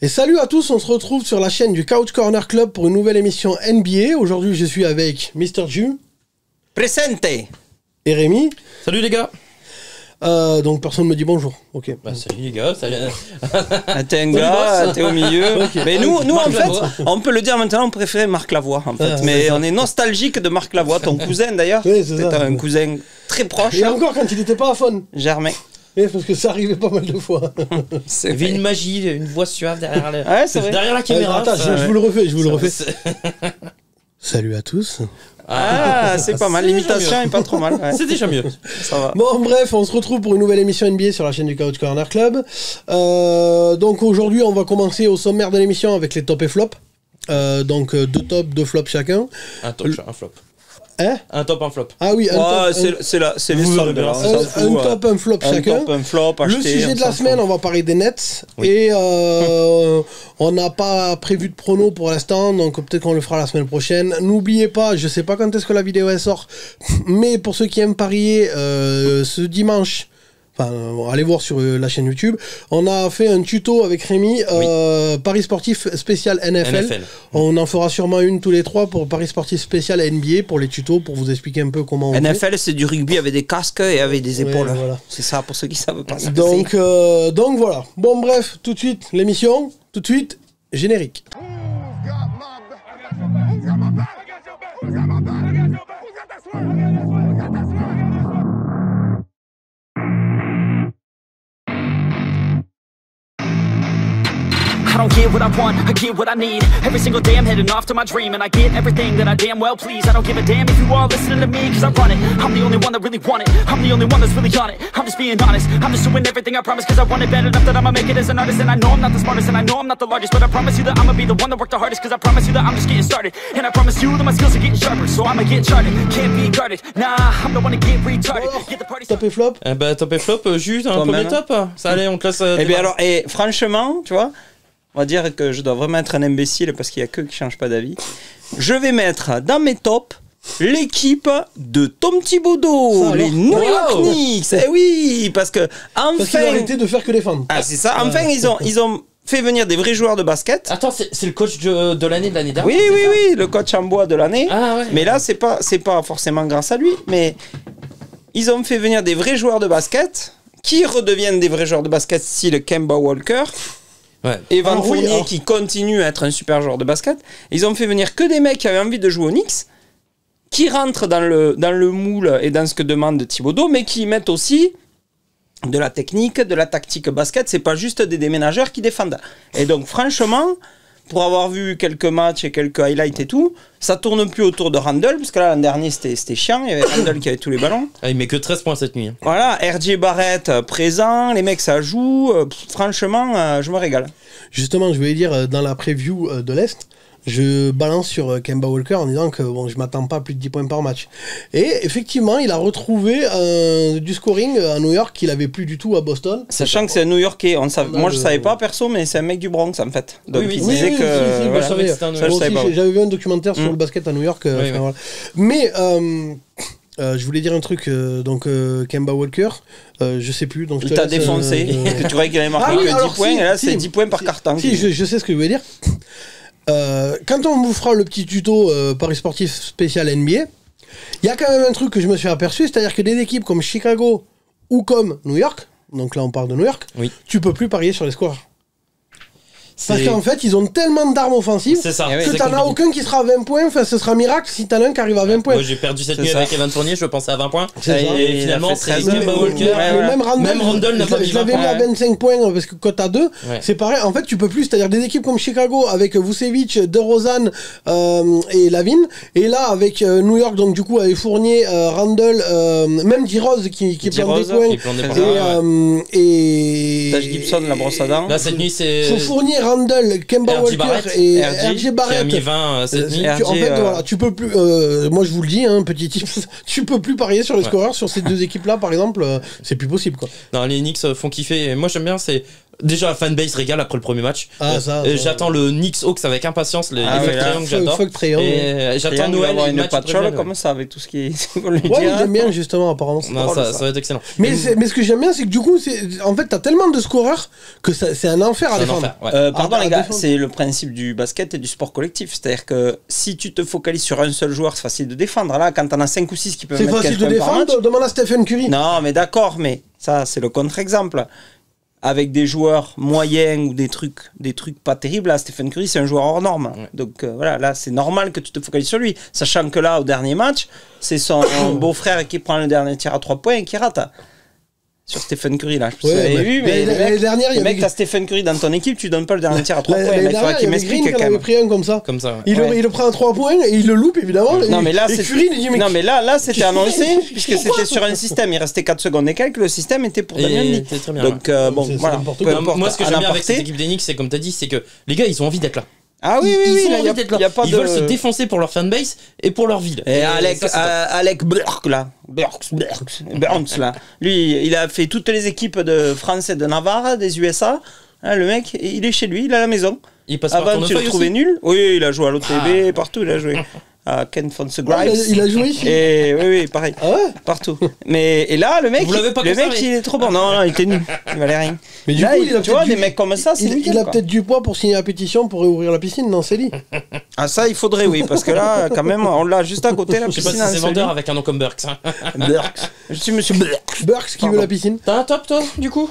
Et salut à tous, on se retrouve sur la chaîne du Couch Corner Club pour une nouvelle émission NBA. Aujourd'hui, je suis avec Mr. Ju. Presente. Et Rémi. Salut les gars. Donc personne ne me dit bonjour. Ok. Bah salut les gars. Salut. T'es un gars, t'es au milieu. Okay. Mais nous en fait, Lavoie. on peut le dire maintenant, on préférait Marc Lavoie en fait. Ah, mais on est nostalgique de Marc Lavoie, ton cousin d'ailleurs. Oui, c'est ça. un cousin très proche. Et encore quand il n'était pas à fun. Germain. Oui, parce que ça arrivait pas mal de fois. C'est Il y avait une magie, une voix suave derrière, Ouais, c'est vrai. derrière la caméra. Attends, ça, je vous le refais, je vous le refais. c'est- Salut à tous. Ah, c'est pas mal. C'est L'imitation déjà est pas trop mal. Ouais. C'est déjà mieux. Ça va. Bon, bref, on se retrouve pour une nouvelle émission NBA sur la chaîne du Couch Corner Club. Donc aujourd'hui, on va commencer au sommaire de l'émission avec les top et flop. Donc deux tops, deux flops chacun. Un top, un flop. Hein? Un top, un flop. Ah oui, un top, C'est les Vous soldes avez là. raison. On s'en fout, un top, un flop Un chacun. top, un flop, Le acheter, sujet on de la s'en semaine, fout. on va parler des Nets. Oui. Et on n'a pas prévu de prono pour l'instant, donc peut-être qu'on le fera la semaine prochaine. N'oubliez pas, je sais pas quand est-ce que la vidéo elle sort, mais pour ceux qui aiment parier, ce dimanche, enfin, allez voir sur la chaîne YouTube, on a fait un tuto avec Rémi, Paris sportif spécial NFL. NFL. On en fera sûrement une tous les trois pour Paris sportif spécial NBA, pour les tutos, pour vous expliquer un peu comment on fait. NFL, c'est du rugby avec des casques et avec des épaules. Ouais, voilà. C'est ça pour ceux qui savent pas. Donc voilà. Bon bref, tout de suite l'émission, tout de suite générique. I don't get what I want, I get what I need. Every single day I'm heading off to my dream, and I get everything that I damn well please. I don't give a damn if you all listening to me, cause I run it. I'm the only one that really want it, I'm the only one that's really on it. I'm just being honest, I'm just doing everything I promise, cause I want it bad enough that I'ma make it as an artist. And I know I'm not the smartest, and I know I'm not the largest, but I promise you that I'ma be the one that worked the hardest. Cause I promise you that I'm just getting started, and I promise you that my skills are getting sharper. So I'ma get charted, can't be guarded. Nah, I'm the one to get retarded. Get the party Top et flop. Eh bah top et flop, juste un Quand premier même. top. Ça allez, on te laisse. Et bien démarrer. alors, et franchement, tu vois, on va dire que je dois vraiment être un imbécile parce qu'il y a que qui changent pas d'avis. Je vais mettre dans mes tops l'équipe de Tom Thibodeau, Ça, les alors. New York Wow. Knicks. Eh oui, parce que Parce qu'il a enfin, arrêté de faire que défendre. ah c'est ça. Enfin, ils ont fait venir des vrais joueurs de basket. Attends, c'est le coach de l'année dernière. Oui, c'est oui, ça oui, le coach en bois de l'année. Ah ouais. Mais là, c'est pas forcément grâce à lui, mais ils ont fait venir des vrais joueurs de basket qui redeviennent des vrais joueurs de basket style Kemba Walker. Ouais. Evan Ah oui, Fournier alors. qui continue à être un super joueur de basket. Ils ont fait venir que des mecs qui avaient envie de jouer au Knicks, qui rentrent dans le moule et dans ce que demande Thibodeau, mais qui mettent aussi de la technique, de la tactique basket. C'est pas juste des déménageurs qui défendent. Et donc franchement, pour avoir vu quelques matchs et quelques highlights et tout, ça tourne plus autour de Randle, parce que là l'an dernier c'était chiant, il y avait Randle qui avait tous les ballons. Ah, il met que 13 points cette nuit. Hein. Voilà, RJ Barrett présent, les mecs ça joue, franchement je me régale. Justement, je voulais dire, dans la preview de l'Est, je balance sur Kemba Walker en disant que bon, je m'attends pas à plus de 10 points par match. Et effectivement, il a retrouvé du scoring à New York qu'il avait plus du tout à Boston. Sachant que c'est un New-Yorkais, moi je le- savais pas perso, mais c'est un mec du Bronx en fait. Donc Oui, il oui, disait oui, que. si, voilà. je savais. que c'était un Ça, je Moi savais aussi, pas. j'avais vu un documentaire sur Mm. le basket à New York. Oui, enfin, oui. voilà. Mais je voulais dire un truc. Donc Kemba Walker, je sais plus. Donc je Il te t'a laisse, défoncé, que tu croyais qu'il avait marqué Ah oui, que 10 alors points, si, et là si, c'est 10 points par carton. Si, je sais ce que je veux dire. Quand on vous fera le petit tuto Paris sportif spécial NBA, il y a quand même un truc que je me suis aperçu, c'est-à-dire que des équipes comme Chicago ou comme New York, donc là on parle de New York, Oui. tu peux plus parier sur les scores. Parce C'est- qu'en fait, ils ont tellement d'armes offensives C'est ça. Eh oui. que c'est t'en as compliqué. aucun qui sera à 20 points. Enfin, ce sera miracle si t'en as un qui arrive à 20 points. Moi j'ai perdu cette C'est nuit ça. avec Evan Fournier, je pensais à 20 points. C'est ça. Et Il a finalement fait c'est 13, Kemba mais- Walker. Ouais, ouais. Même Randle, n'a pas mis je l'avais 20 mis à points. 25 points parce que cote à 2, Ouais. c'est pareil. En fait, tu peux plus. C'est-à-dire des équipes comme Chicago avec Vucevic, DeRozan et Lavine. Et là, avec New York, donc du coup, avec Fournier, Randle, même D-Rose qui plante des D-Rose, points. qui plante des Et, points, ouais. et Taj Gibson, la brosse à dents. Là cette nuit c'est Fournier, Randle, Kemba RJ Walker Barrett. et RJ, RJ qui a Barrett. mis 20 cette nuit. RJ, En fait, voilà, tu peux plus. Moi, je vous le dis, petit tip, tu peux plus parier sur les Ouais. scoreurs sur ces deux équipes-là, par exemple. C'est plus possible, quoi. Non, les Knicks font kiffer. Et moi j'aime bien, c'est Déjà, la fanbase régale après le premier match. Ah, ça. J'attends le Knicks Hawks avec impatience, les Ah, fuck ouais, là, Trae Young, j'adore. Fuck Trae Young. Et j'attends Triangle, Noël avoir et une match patchole comme ça avec tout ce qui est. Ouais, il aime bien justement, apparemment. Non, drôle, ça ça. va être excellent. Mais ce que j'aime bien, c'est que du coup, en fait, t'as tellement de scoreurs que c'est un enfer à C'est un défendre. enfer, ouais. Pardon à les gars, défendre. c'est le principe du basket et du sport collectif. C'est-à-dire que si tu te focalises sur un seul joueur, c'est facile de défendre. Là, quand t'en as 5 ou 6 qui peuvent C'est mettre 15 facile de points par match. défendre, demande à Stephen Curry. Non, mais d'accord, mais ça, c'est le contre-exemple. Avec des joueurs moyens ou des trucs pas terribles, là, Stephen Curry, c'est un joueur hors norme. Ouais. Donc voilà, là, c'est normal que tu te focalises sur lui. Sachant que là, au dernier match, c'est son beau-frère qui prend le dernier tir à 3 points et qui rate. Sur Stephen Curry, là. Je sais pas si vous avez vu, mais l'année dernière, il y le mec, avait... t'as Stephen Curry dans ton équipe, tu donnes pas le dernier tir à 3 points. L'année Mais il faudra dernière, il qu'il y avait m'explique Green qui en quand avait même. pris un comme ça. Comme ça, ouais. Il le prend à 3 points et il le loupe, évidemment. Non, mais là, et c'est- Curry, il dit, non, mais là c'était annoncé, puisque Pourquoi c'était sur un système. Il restait 4 secondes et quelques, le système était pour Et Damien Lee. c'est très bien, Donc, bon, C'est voilà. n'importe Peu quoi. importe, Moi, ce que à j'aime bien avec l'importé. cette équipe d'Enix, c'est comme t'as dit, c'est que les gars, ils ont envie d'être là. Ah oui, oui, Ils oui, ont là, envie d'être là. y a pas Ils de... veulent se défoncer pour leur fanbase et pour leur ville. Et Alec, ça, c'est top. Alec Burks, là. Burks, là. Lui, il a fait toutes les équipes de France et de Navarre, des USA. Hein, le mec, il est chez lui, il est à la maison. Il passe par Avant, tu le Tournefeuille trouvais aussi. nul. Oui, il a joué à l'OTB, partout, il a joué. À Ken Fonse Grimes. il a joué ici. Et oui, pareil. Ah ouais. Partout. Et là, le mec, Vous l'avez pas le mec, conservé. il est trop bon. Non, il était nul. Il valait rien. Mais du Là, coup, il a tu vois, peut-être des du- mecs comme ça, c'est Il nickel, a quoi. peut-être du poids pour signer la pétition pour réouvrir la piscine dans Célie. Ah, ça, il faudrait, oui, parce que là, quand même, on l'a juste à côté, la Je sais pas piscine. si c'est vendeur avec un nom comme Burks. Hein. Burks. Je suis monsieur Burks. Burks qui Pardon. veut la piscine. T'as un top, toi, du coup?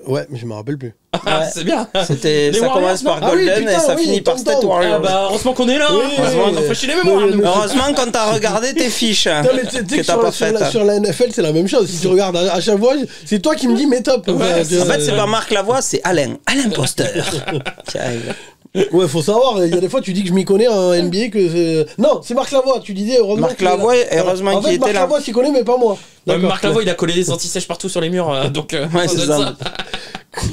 Ouais, mais je me rappelle plus. Ah, c'est bien. C'était, Les ça Warriors, commence par non Ah oui, Golden putain, et ça oui, finit par tonton. State Warriors. Ah bah, heureusement qu'on est là. Oui, Heureusement, oui, on fait chier les mémoires. oui, nous. oui. Heureusement quand t'as regardé tes fiches Putain, mais tu sais que que t'as pas faites. sur la NFL, c'est la même chose. Si tu regardes à chaque fois, c'est toi qui me dis mes tops. Ouais, Enfin, En fait, c'est pas Marc Lavoie, c'est Alain Poster. Qui arrive. Ouais, faut savoir. Il y a des fois, tu dis que je m'y connais en NBA. Non, c'est Marc Lavoie. Tu disais heureusement. Marc qu'il est là. Lavoie, heureusement En qu'il fait, était Marc là. Lavoie s'y connaît, mais pas moi. Ouais, D'accord. Marc Lavoie, il a collé des anti-sèches partout sur les murs. Donc, Ouais, c'est doit être ça.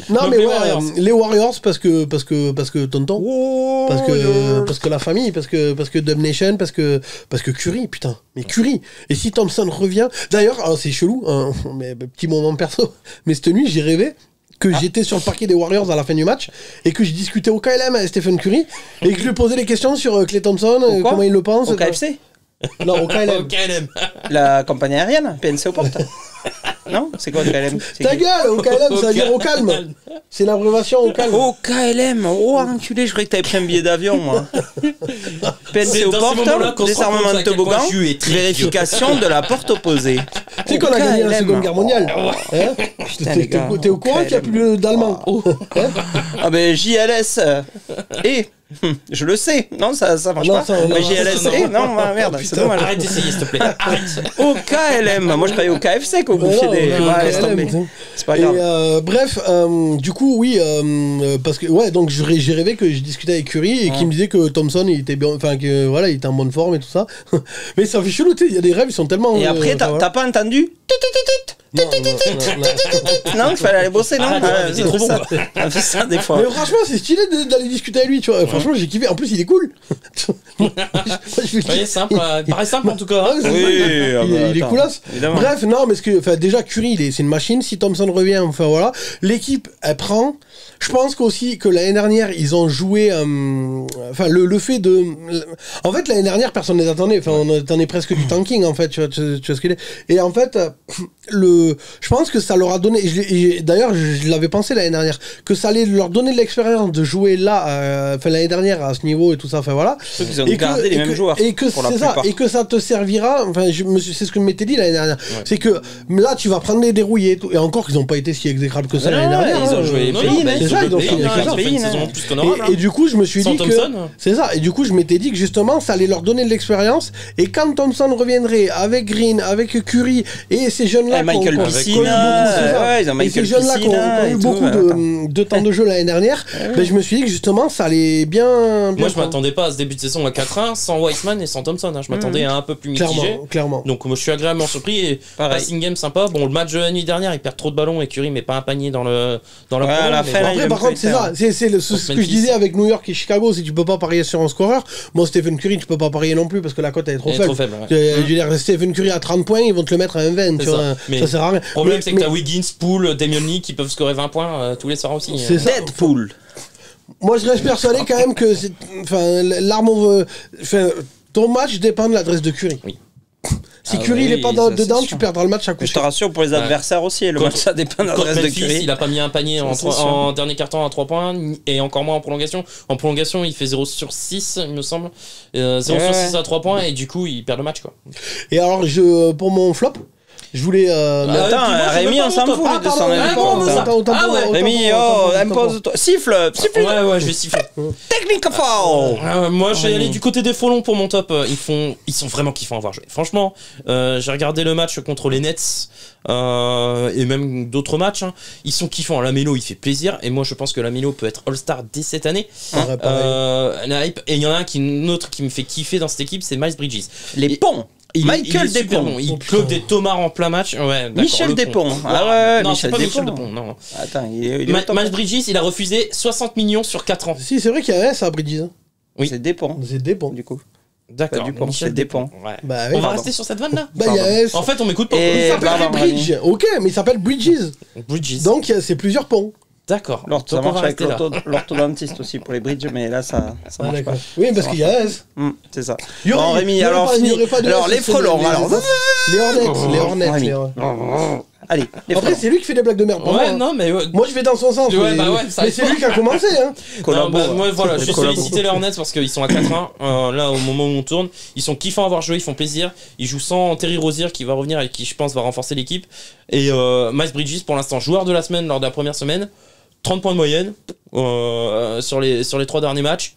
Non, Donc, mais les ouais, Warriors. les Warriors parce que tonton. Oh, Parce que la famille, parce que Dub Nation, parce que Curry, putain, mais Curry. Et si Thompson revient, d'ailleurs, alors, c'est chelou, hein, mais petit moment perso, mais cette nuit j'ai rêvé que j'étais sur le parquet des Warriors à la fin du match et que je discutais au KLM avec Stephen Curry et que je lui posais des questions sur Klay Thompson, Quoi comment il le pense. Au KFC Non, au KLM. au KLM. La compagnie aérienne, PNC aux portes. Non, c'est quoi le KLM? C'est Ta qui gueule, au KLM, ça veut dire au calme. C'est l'abréviation au calme. Oh KLM, oh enculé, je croyais que t'avais pris un billet d'avion, moi. C'est PNC aux dans ces moments-là portes, qu'on se rend désarmement compte de à quel point toboggan, Jules est très vérification de la porte opposée. Tu sais qu'on a gagné la KLM. Seconde Guerre mondiale. Hein Putain, les gars. T'es au courant qu'il n'y a plus d'Allemands. Hein Ah ben JLS et je le sais. Non, ça marche Non, pas. ça, non, Mais non, JLS ça, et non, bah, merde, c'est dommage. Arrête d'essayer, s'il te plaît. Arrête. Au KLM, moi je croyais au KFC qu'au bouffier des. non, Ouais, laisse KLM, tomber. putain. C'est pas Et grave. bref, du coup, oui, parce que ouais, donc j'ai rêvé que je discutais avec Curry et qu'il me disait que Thompson, il était bien, enfin que voilà, il était en bonne forme et tout ça. Mais ça fait chelou, tu sais, il y a des rêves, ils sont tellement. Et après, enfin, voilà. t'as pas entendu? Non, non, non, non. Non, il fallait aller bosser, non? Arrête, Ouais, c'est trop bon. ça. On fait ça des fois. Mais franchement, c'est stylé d'aller discuter avec lui, tu vois. Franchement, j'ai kiffé. En plus, il est cool. Ouais, simple, il paraît simple en tout cas. Ouais, c'est Oui, ça. ah bah, il est attends, coolasse. évidemment. Bref, non, mais enfin, déjà, Curry, c'est une machine. Si Thompson revient, enfin voilà. L'équipe, elle prend. Je pense qu'aussi que l'année dernière, ils ont joué. Enfin, le fait de. En fait, l'année dernière, personne ne les attendait. Enfin, on attendait presque du tanking, en fait. Tu vois ce qu'il est. Et en fait, je pense que ça leur a donné. D'ailleurs, je l'avais pensé l'année dernière. Que ça allait leur donner de l'expérience de jouer là, enfin, l'année dernière, à ce niveau et tout ça. Enfin, voilà. Surtout qu'ils ont gardé les mêmes joueurs. Et que pour la c'est ça. plupart. Et que ça te servira. Enfin, c'est ce que je m'étais dit l'année dernière. C'est que là, tu vas prendre les dérouillés et tout. Et encore qu'ils n'ont pas été si exécrables que ça Mais l'année non, dernière. ils ont hein. joué Non, pays, non, mais c'est ça, ils ont fini avec ça. fait une saison plus qu'honorable. Et du coup, je me suis Sans dit Thompson. que c'est ça. Et du coup, je m'étais dit que justement, ça allait leur donner de l'expérience. Et quand Thompson reviendrait avec Green, avec Curry et ces jeunes-là, Et Michael qui ont eu Piscina, beaucoup, c'est ça. ouais, ils ont Et ces Michael jeunes-là qui ont Piscina eu et beaucoup tout, de temps de jeu l'année dernière, ben, je me suis dit que justement, ça allait bien. Moi, je m'attendais pas à ce début de saison à 4-1 sans Weissman et sans Thompson. Hein. Je m'attendais à un peu plus mitigé. Clairement. Donc, moi, je suis agréablement surpris. Et Pareil. passing game sympa. Bon, le match de la nuit dernière, il perd trop de ballons et Curry met pas un panier dans la Ouais, à la mais fin, bon. là, il Après, aime par plus contre, c'est le ça. C'est ce que je Memphis. disais avec New York et Chicago, c'est que tu peux pas parier sur un scoreur. Moi, Stephen Curry, tu peux pas parier non plus parce que la cote elle est trop Elle est faible. trop faible, ouais. Je veux dire, Stephen Curry à 30 points, ils vont te le mettre à 1,20. Tu ça. vois, Mais ça sert à rien. Le problème, c'est que Mais- t'as Wiggins, Poole, Damian Lee qui peuvent scorer 20 points tous les soirs aussi. C'est ça. Deadpool. Moi, je reste persuadé quand même que l'arme, ton match dépend de l'adresse de Curry. Oui. Si Ah Curry oui, il est pas ça, c'est dedans, sûr. tu perdras le match à coup Je te sûr. rassure, pour les adversaires aussi, le Contre- match, ça dépend de Contre l'adresse de Memphis, Curry. il a pas mis un panier Ça, c'est sûr. en dernier carton à 3 points et encore moins en prolongation. En prolongation, il fait 0 sur 6, il me semble. 0 sur Ouais. 6 à 3 points et du coup, il perd le match. Quoi. Et alors, pour mon flop, je voulais. Attends, dis-moi, je Rémi, veux pas on s'en mon fout top. lui, de son pardon, avis. bon, mais ça- Ah ouais. Rémi, impose-toi. Siffle. Ouais, je vais siffler. Technique foul. Moi, je vais aller du côté des frelons pour mon top. Ils sont vraiment kiffants à voir jouer. Franchement, j'ai regardé le match contre les Nets et même d'autres matchs. Hein. Ils sont kiffants. Lamelo, il fait plaisir. Et moi, je pense que Lamelo peut être All-Star dès cette année. La hype. Et il y en a un autre qui me fait kiffer dans cette équipe, c'est Miles Bridges. Les ponts. Il Michael est super Despont. bon. Il Oh, cloque putain. des tomards en plein match. Ouais, d'accord, Michel le Despont. pont. Ah ouais, non, Michel c'est pas Michel Despont. Despont, non. Attends, il est au top. Miles Bridges, il a refusé 60 millions sur 4 ans. Si, c'est vrai qu'il y a ça à Bridges. Hein. Oui. C'est des ponts, C'est des bons. du coup. D'accord. Pas Dupont, Michel c'est Despont. Ouais. Bah, oui, On va pardon. rester sur cette vanne là. Bah, il y a. En fait, on m'écoute pas. Et- Il s'appellerait pardon, Bridge. Ok, mais il s'appelle Bridges. Bridges. Donc, c'est plusieurs ponts. D'accord. Ça Donc, on marche va avec rester là. l'orthodontiste aussi pour les bridges, mais là, ça Ah, marche pas. d'accord. Oui, parce qu'il y a S. C'est ça. Il y aurait- Bon, Rémi, il y aurait alors pas- il y fini. aurait pas de Alors, S, les c'est frelons, les- alors. Les Hornets. Rémi. les Hornets. Allez, les Après, frelons. c'est lui qui fait des blagues de merde. pas moi, Ouais, hein. non, mais. Moi, je vais dans son sens. Ouais, mais bah ouais, ça mais arrive c'est pas. lui qui a commencé. Hein. Collabo. Non, bah, moi, voilà, je vais Collabo. solliciter les Hornets parce qu'ils sont à 4-1. Là, au moment où on tourne, ils sont kiffants à avoir joué, ils font plaisir. Ils jouent sans Terry Rozier qui va revenir et qui, je pense, va renforcer l'équipe. Et Miles Bridges, pour l'instant, joueur de la semaine lors de la première semaine. 30 points de moyenne sur les 3 derniers matchs.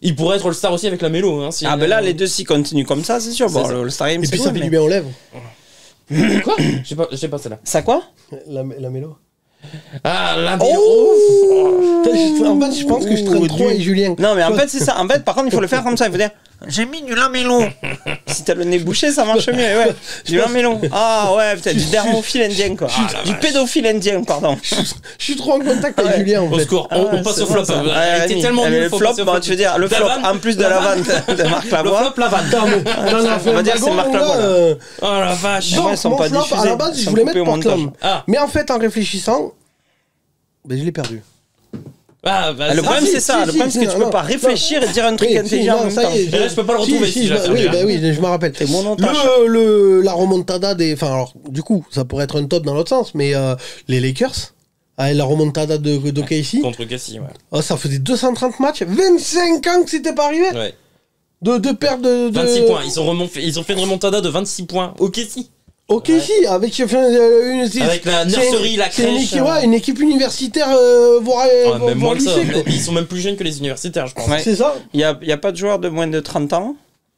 Il pourrait être All-Star aussi avec la Mélo. Hein, si- Ah, ben là, les deux, s'ils continuent comme ça, c'est sûr. Bon, C'est ça. le Star Game, Et c'est puis, ça cool, fait mais- du bien aux lèvres. Quoi J'ai pas celle-là. Ça quoi? La mélo. Ah, la Putain, En fait, je pense que je traîne trop avec Julien. Non, mais en fait, c'est ça. En fait, par contre, il faut le faire comme ça. Il faut dire j'ai mis du lamelo. Si t'as le nez bouché, ça marche mieux. Ouais. Du lamelo. Ah ouais, peut-être du dermophile indien, quoi. Du pédophile indien, pardon. Je suis trop en contact avec Julien, en Au fait. secours, on passe au flop. Elle était tellement nulle, Le faut flop, passer au bah, tu veux dire le flop vanne. en plus de la vanne de Marc Le Lavoie. flop, la vanne. Attends, mais dans la on va dire que c'est wagon, Marc là, Lavoie, Oh la vache. Ouais, donc, ils sont mon pas flop, à diffusés, la base, ils je sont voulais coupés mettre au montage. Portland. Ah. Mais en fait, en réfléchissant, ben, je l'ai perdu. Ah, bah, Le problème, si, c'est ça. si, Le problème, si, c'est que tu non, peux pas non. réfléchir et dire un truc Oui, intelligent en non, même ça temps. y est, Et là, je peux pas le retrouver, si je la oui, cherche. bah oui, je me rappelle. C'est mon montage. La remontada des. Enfin, alors, du coup, ça pourrait être un top dans l'autre sens, mais les Lakers, avec la remontada de KC, Contre Cassie, ouais. ça faisait 230 matchs, 25 ans que c'était pas arrivé Ouais. de perdre de. 26 points. Ils ont fait une remontada de 26 points. Ok, si. Ok, si, avec une. Avec la nurserie, la c'est une crèche. équipe, ouais, une équipe universitaire, voire, Ouais, même voire moins que ça. lycée, quoi. Ils sont même plus jeunes que les universitaires, je pense. Ouais. C'est ça. Il y a pas de joueur de moins de 30 ans.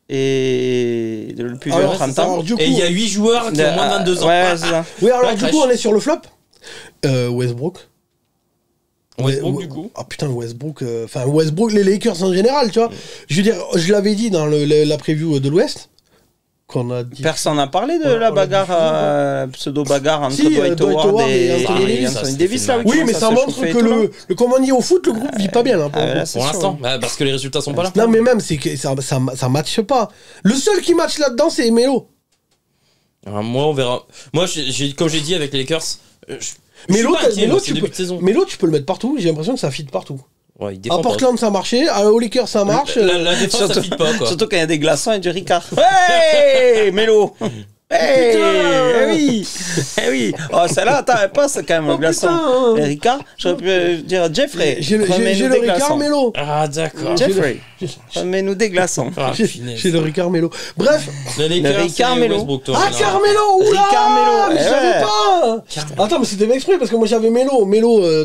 Et le plus vieux, Alors, 30 alors, ans. du coup, Et il y a 8 joueurs qui ont moins de 22 ans. Ouais, c'est ça. oui, alors la du crèche. coup, on est sur le flop. Westbrook. Westbrook, du coup. Ah putain, Westbrook. Enfin, Westbrook, les Lakers en général, tu vois. Je veux dire, je l'avais dit dans la preview de l'Ouest. Qu'on a dit. Personne n'a parlé de Ouais, la on bagarre, pseudo-bagarre entre Si, Dwight Howard et Anthony Anthony Davis. Davis, là. Oui, qui mais commence ça à se montre chauffer et que tout, là. le comme on dit au foot, le groupe vit pas bien là. Pour le coup. là, c'est Pour sûr, l'instant. ouais. Bah, parce que les résultats sont pas là. Non, mais même, c'est que ça matche pas. Le seul qui matche là-dedans, c'est Melo. Alors, moi, on verra. Moi, comme j'ai dit avec les Lakers, Melo, Melo, tu début peux, de saison. Melo, tu peux le mettre partout. J'ai l'impression que ça fit partout. Ouais, il À défend pas. Portland, ça marchait. Aux Lakers, ça marche. La défense, ça Surtout- fit pas, quoi. Surtout quand il y a des glaçons et du Ricard. Hey, Mélo. Hey, eh oui, eh oui. Oh, celle-là, attends, elle passe quand même, le glaçon. putain. Et Ricard, j'aurais pu dire Jeffrey. J'ai le remets-nous des Ricard glaçons. Melo. Ah, d'accord. Jeffrey, remets-nous des glaçons. Ah, J'ai finesse. le Ricard Melo. Bref. Les Lakers, Ricard c'est Melo. Westbrook, toi, Ah, en général. Carmelo. Oula, Ricard Melo, mais je eh savais ouais. pas. Attends, mais c'était exprès parce que moi j'avais Melo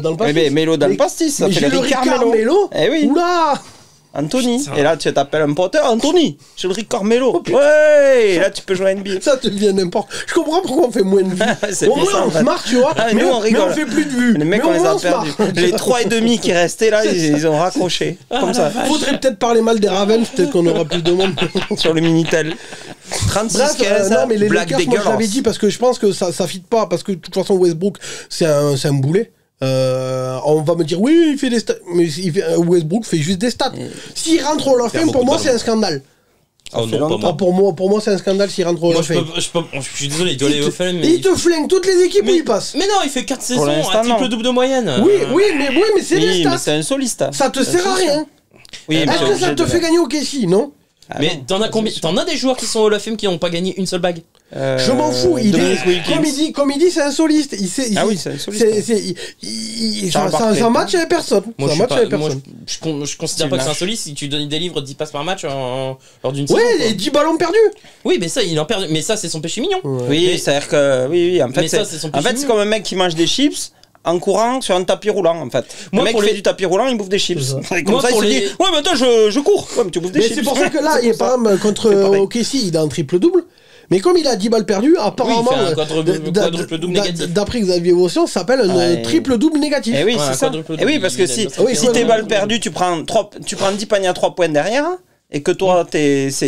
dans le Eh pastis. ben, Mélo dans le pastis, ça Mais fait j'ai le le Ricard Ricard Mélo. Melo. Eh oui. Oula. Anthony. Putain. Et là, tu t'appelles un pote, Anthony, j'ai le Rick Carmelo. Ouais, et là, tu peux jouer à NBA. Ça devient n'importe. Je comprends pourquoi on fait moins de vues. C'est Au pour moins ça, en on fait. se marre, tu vois. Ah, mais, nous, on rigole. mais on fait plus de vues. Les mecs, mais on au les moins, a on se marre. perdus. Les 3,5 qui restaient là, ils ont raccroché. Comme ça, Faudrait peut-être parler mal des Ravens, peut-être qu'on aura plus de monde. sur le Minitel. 36 Bref, 15, non, mais les blague Lakers, moi je l'avais dégueulasse. dit parce que je pense que ça fit pas, parce que de toute façon Westbrook c'est un boulet. On va me dire oui il fait des stats, mais Westbrook fait juste des stats. S'il rentre au Hall of Faire Fame, pour beaucoup moi de c'est un scandale. Oh fait non, pas longtemps. moi. Pour moi c'est un scandale s'il rentre au Hall Moi, of Fame. je suis désolé, il doit aller au Fame, mais. Il te flingue toutes les équipes où il passe. Mais non, il fait 4 saisons l'instant, à triple non. double de moyenne. Oui, mais c'est des Oui, mais stats. c'est un soliste. Ça te sert à rien. Oui, mais Est-ce t'es que ça obligé te de- fait gagner au Kessie, non? Ah Mais non. t'en as combien? T'en as des joueurs qui sont au Hall of Fame qui n'ont pas gagné une seule bague. Je m'en fous. Dominique Wilkins. Comme il dit, c'est un soliste. Ah oui, c'est un soliste. Ça Barclay. un match avec personne. Moi, C'est un je, suis match pas, avec moi, personne. je considère Tu pas que c'est un lâches. soliste si tu délivres 10 passes par match lors d'une saison. Ouais, quoi. et 10 ballons perdus. Oui, mais ça, il en perd. Mais ça, c'est son péché mignon. Oui, c'est-à-dire que. Oui, en fait, Mais ça, c'est son en fait, péché c'est mignon. comme un mec qui mange des chips en courant sur un tapis roulant, en fait. Moi, le mec pour qui fait les- du tapis roulant, il bouffe des chips. C'est Et comme Moi, ça, il pour se les- dit ouais, mais attends, je cours. Ouais, mais tu bouffes des Mais chips. c'est pour ça que là, C'est il est pour par ça. exemple contre C'est pareil. OKC, il a un triple-double. Mais comme il a 10 balles perdues, apparemment, un quadruple-double négatif. d'après Xavier Votion, ça s'appelle un Ouais. triple-double négatif. Eh oui, Ouais, un c'est ça. quadruple Eh oui, double, parce que il si, aime ça. Oui, si ouais, t'es ouais, balles ouais. perdues, tu prends 10 paniers à 3 points derrière, et que toi,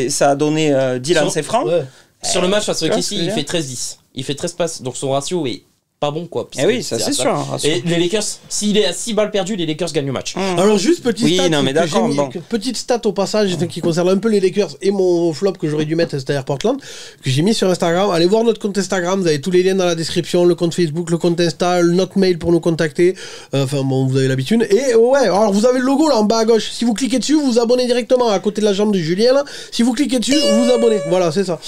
ça a donné 10 lancers francs. Ouais. Sur le match face au Tu vois KC, ce que je veux il dire fait 13-10. Il fait 13 passes, donc son ratio est pas bon, quoi. Eh oui, ça c'est sûr. hein, Et rassure. les Lakers, s'il est à 6 balles perdues, les Lakers gagnent le match. Alors juste petite Oui, stat, non, mais que j'ai d'accord, mis- bon. petite stat au passage qui concerne un peu les Lakers et mon flop que j'aurais dû mettre, c'est-à-dire Portland, que j'ai mis sur Instagram. Allez voir notre compte Instagram, vous avez tous les liens dans la description, le compte Facebook, le compte Insta, notre mail pour nous contacter. Enfin bon, vous avez l'habitude. Et ouais, alors vous avez le logo là en bas à gauche. Si vous cliquez dessus, vous vous abonnez directement à côté de la jambe de Julien là. Si vous cliquez dessus, vous vous abonnez. Voilà, c'est ça.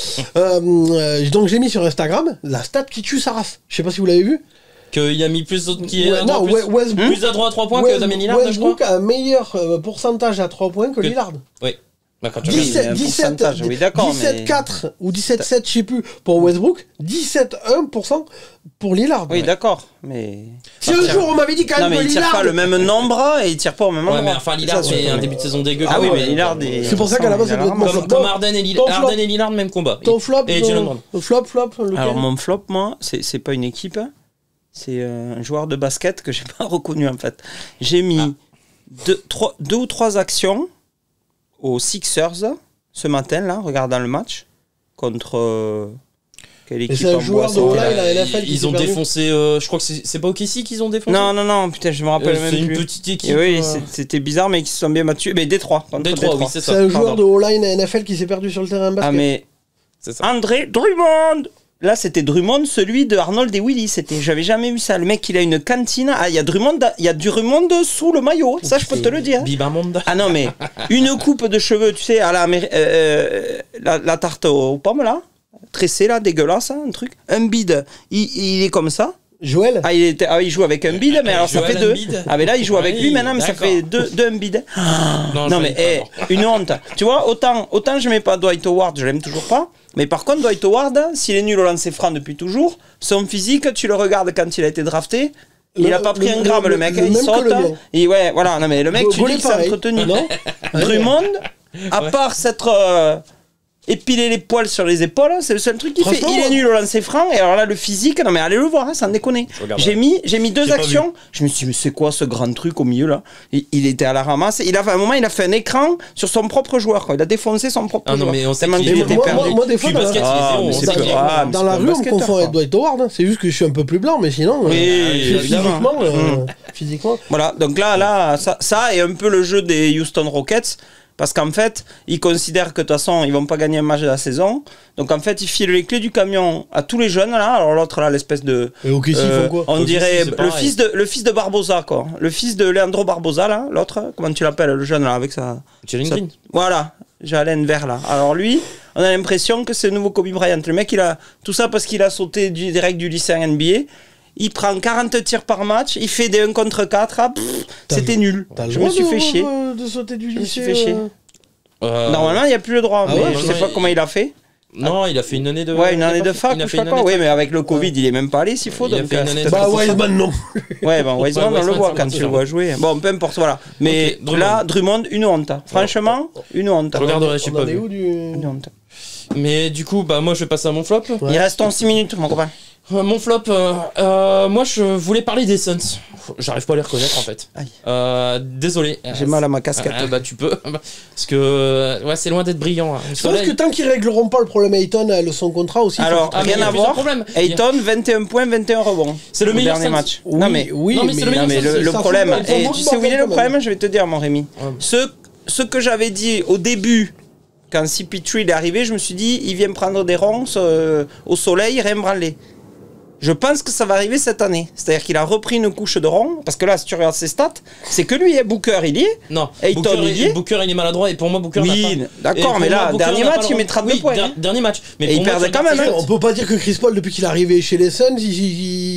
Donc j'ai mis sur Instagram la stat qui tue sa race. Je sais pas si vous l'avez vu. Qu'il a mis plus qui est Ouais, non, plus, Westbrook- plus adroit à 3 points que Damien Lillard, je crois. Westbrook a un meilleur pourcentage à 3 points que Lillard. Oui. Bah, quand tu Oui, regardes- mais un pourcentage, oui, d'accord, 17,4 ou 17,7, je sais plus, pour Westbrook, 17,1% pour Lillard. Oui, d'accord, mais. Si un jour on m'avait dit quand Non, même mais que il tire Lillard. pas le même nombre et il tire pas au même Ouais, endroit. mais enfin, Lillard Ça, fait c'est- un début de saison dégueu. Ah oui, quoi. mais Lillard est. C'est pour ça qu'à la base, ça doit être mon flop. Comme Harden et Ton flop. Lillard, même combat. Ton flop, Et Jalen Brown. flop, lequel Alors, mon flop, moi, c'est pas une équipe, c'est un joueur de basket que j'ai pas reconnu en fait. J'ai mis deux ou trois actions aux Sixers ce matin, là, regardant le match, contre. Quelle équipe c'est un en joueur de bois, Ola, c'était- il a NFL qui Ils s'est ont perdu. défoncé. Je crois que c'est pas OKC qu'ils ont défoncé. Non, putain, je me rappelle même C'est une plus. petite équipe. Et oui, c'était bizarre, mais ils se sont bien battus. Mais Détroit. contre Détroit, oui, c'est C'est ça. un joueur Pardon. de O-line NFL qui s'est perdu sur le terrain de basket. Ah, mais. C'est ça. André Drummond. Là, c'était Drummond, celui de Arnold et Willy. J'avais jamais vu ça. Le mec, il a une cantine. Ah, il y a Drummond sous le maillot. Ça, je peux te le dire. Bibamonda. Ah non, mais une coupe de cheveux, tu sais, à la tarte aux pommes, là. Tressée, là, dégueulasse, hein, un truc. Un bide, il est comme ça. Joël Il joue avec un bide, mais alors ça Joël fait deux. Embiid. Ah, mais là, il joue avec Oui, lui maintenant, mais ça d'accord. fait deux Embiid. Non, mais pas, une honte. Tu vois, autant je mets pas Dwight Howard, je l'aime toujours pas. Mais par contre, Dwight Howard, s'il est nul au lancer franc depuis toujours, son physique, tu le regardes quand il a été drafté. Il a pas pris un gramme, le mec. le Il même que saute. le mien. Et ouais, voilà. Non, mais le mec, tu Gaulé, dis que c'est pareil. entretenu. Non Drummond, à part s'être épiler les poils sur les épaules, c'est le seul truc qu'il fait. Franchement, Il est nul au lancer franc, et alors là, le physique, non mais allez le voir, hein, sans déconner. J'ai mis deux J'ai pas actions, je me suis dit, mais c'est quoi ce grand truc au milieu là? Il était à la ramasse, à un moment, il a fait un écran sur son propre joueur, quoi. Il a défoncé son propre Ah non, joueur. mais on sait Tellement qu'il qu'il est- était moi, perdu. moi, des fois, Puis dans basket, la, il est Ah, zéro, mais on c'est sait pas qu'il est- grave. mais dans c'est la pas un rue, on me basketteur, confond quoi. avec Dwight Howard. hein. C'est juste que je suis un peu plus blanc, mais sinon, Oui, évidemment. physiquement. Voilà, donc là ça est un peu le jeu des Houston Rockets. Parce qu'en fait, ils considèrent que de toute façon, ils vont pas gagner un match de la saison. Donc en fait, ils filent les clés du camion à tous les jeunes là. Alors l'autre là, l'espèce de, Et au Kessie, ils font quoi on Au dirait Kessie, c'est le pareil. fils de Barbosa quoi. Le fils de Leandro Barbosa là, l'autre. Comment tu l'appelles, le jeune là avec sa. Jalen sa- Green. Voilà, Jalen Vert là. Alors lui, on a l'impression que c'est le nouveau Kobe Bryant. Le mec, il a tout ça parce qu'il a sauté direct du lycée en NBA. Il prend 40 tirs par match, il fait des 1 contre 4. Ah, c'était nul. T'as le Je me droit suis fait chier. de sauter du Je me suis lycée, fait chier. Normalement, il n'y a plus le droit, Ah mais ouais, je sais pas comment il a fait. Non, il a fait une année de. Ouais, une année de fac, il a ou je fait sais une pas. année de Oui, fac. mais avec le Covid, il est même pas allé s'il faut. Il a Donc, fait une année de Bah, fac. Wiseman, non. Ouais, bon, Wiseman, on le Wiseman, voit c'est quand un tu peu le vois jouer. Bon, peu importe, voilà. Mais Ok, Drummond. là, Drummond, une honte. Franchement, une honte. Je regarderai, je sais On pas en est vu. où du. Une honte. Mais du coup, bah moi je vais passer à mon flop. Ouais. Il reste 6 minutes, mon copain. Mon flop, moi je voulais parler des Suns. J'arrive pas à les reconnaître en fait. Aïe. Désolé. J'ai mal à ma casquette. Bah tu peux. Parce que ouais, c'est loin d'être brillant. Hein. Le Je pense soleil- que tant qu'ils régleront pas le problème Ayton, son contrat aussi. Alors, Ah, mais il y rien a à plusieurs voir. problèmes. Ayton, 21 points, 21 rebonds. C'est le au meilleur dernier Suns. match. Oui, non, mais, oui, non, mais c'est le non, mais meilleur le ça problème, fout- ça et fout tu le sais où il est bordel le quand problème, même. je vais te dire, mon Rémi. Ouais. Ce que j'avais dit au début, quand CP3 est arrivé, je me suis dit, il vient prendre des ronces au soleil, rien branler. Je pense que ça va arriver cette année. C'est-à-dire qu'il a repris une couche de rond. Parce que là, si tu regardes ses stats, c'est que lui, Booker, il y est. Non, Ayton, Booker il est maladroit et pour moi Booker Oui, n'a pas. d'accord, Et mais pour là, moi, Booker dernier n'a match, pas le il met rôle. 32 Oui, points, hein. Dernier match. Mais Et pour il moi, perdait tu quand regardes même, ses hein. On peut pas dire que Chris Paul, depuis qu'il est arrivé chez les Suns,